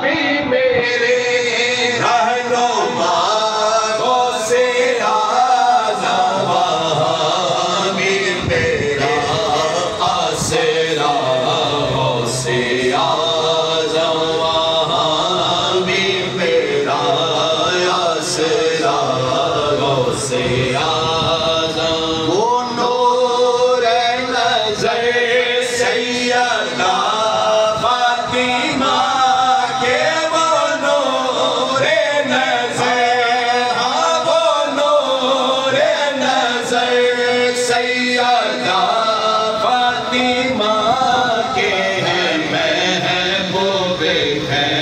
بھی میرے رہنما غوث اعظم وہاں بھی میرا آسرا غوث اعظم وہاں بھی میرا آسرا غوث اعظم وہ نور نظر سیدہ فاطمہ کے وہ نور نظر وہ نور نظر سیدہ فاطمہ کے ہیں محبوب ہیں